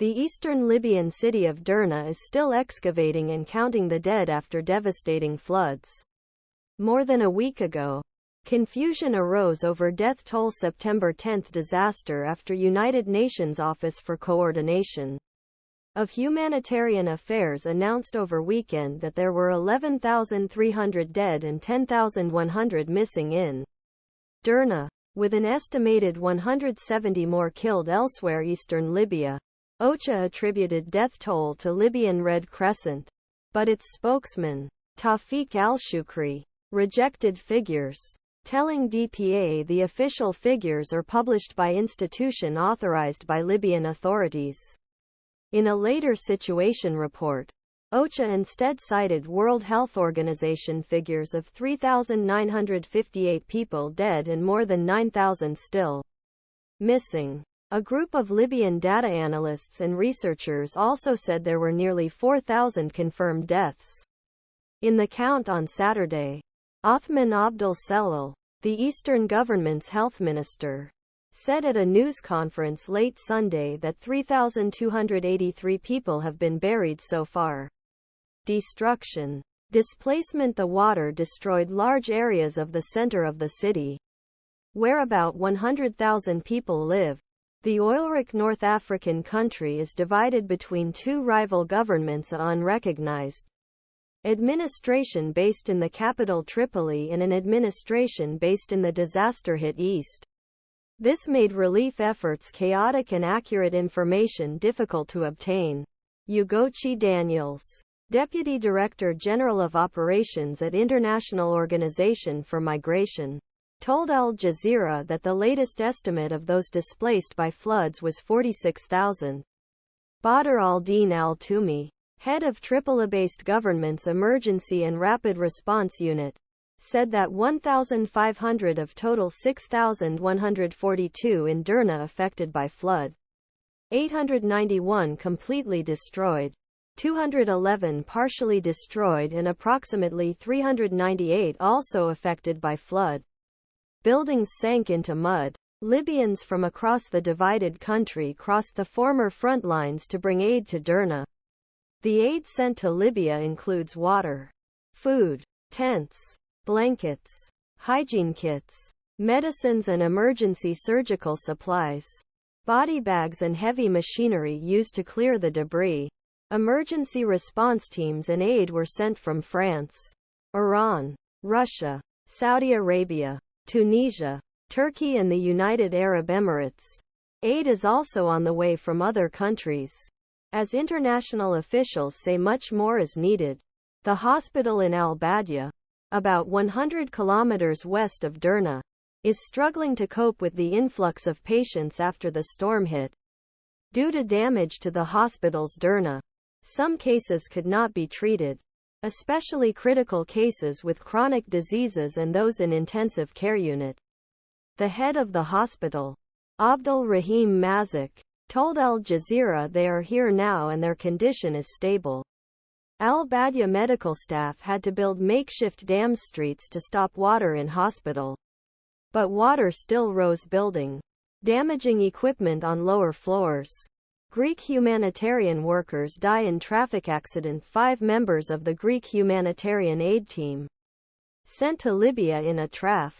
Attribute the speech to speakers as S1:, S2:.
S1: The eastern Libyan city of Derna is still excavating and counting the dead after devastating floods. More than a week ago, confusion arose over death toll September 10 disaster after United Nations Office for Coordination of Humanitarian Affairs announced over weekend that there were 11,300 dead and 10,100 missing in Derna, with an estimated 170 more killed elsewhere. Eastern Libya. OCHA attributed death toll to Libyan Red Crescent, but its spokesman, Tawfiq al-Shukri, rejected figures, telling DPA the official figures are published by institution authorized by Libyan authorities. In a later situation report, OCHA instead cited World Health Organization figures of 3,958 people dead and more than 9,000 still missing. A group of Libyan data analysts and researchers also said there were nearly 4,000 confirmed deaths. In the count on Saturday, Othman Abdel Selal, the Eastern government's health minister, said at a news conference late Sunday that 3,283 people have been buried so far. Destruction. Displacement. The water destroyed large areas of the center of the city, where about 100,000 people live. The oil-rich North African country is divided between two rival governments, an unrecognized administration based in the capital Tripoli and an administration based in the disaster-hit east. This made relief efforts chaotic and accurate information difficult to obtain. Ugochi Daniels, Deputy Director General of Operations at International Organization for Migration, told Al Jazeera that the latest estimate of those displaced by floods was 46,000. Badr al-Din al-Tumi, head of Tripoli-based government's Emergency and Rapid Response Unit, said that 1,500 of total 6,142 in Derna affected by flood, 891 completely destroyed, 211 partially destroyed and approximately 398 also affected by flood. Buildings sank into mud. Libyans from across the divided country crossed the former front lines to bring aid to Derna. The aid sent to Libya includes water, food, tents, blankets, hygiene kits, medicines and emergency surgical supplies, body bags and heavy machinery used to clear the debris. Emergency response teams and aid were sent from France, Iran, Russia, Saudi Arabia, Tunisia, Turkey and the United Arab Emirates. Aid is also on the way from other countries. As international officials say, much more is needed. The hospital in Al-Badia, about 100 kilometers west of Derna, is struggling to cope with the influx of patients after the storm hit. Due to damage to the hospital's Derna, some cases could not be treated, especially critical cases with chronic diseases and those in intensive care unit. The head of the hospital, Abdul Rahim Mazik, told Al Jazeera they are here now and their condition is stable. Al-Badia medical staff had to build makeshift dam streets to stop water in hospital. But water still rose building, damaging equipment on lower floors. Greek humanitarian workers die in traffic accident. 5 members of the Greek humanitarian aid team, sent to Libya in a TRAF,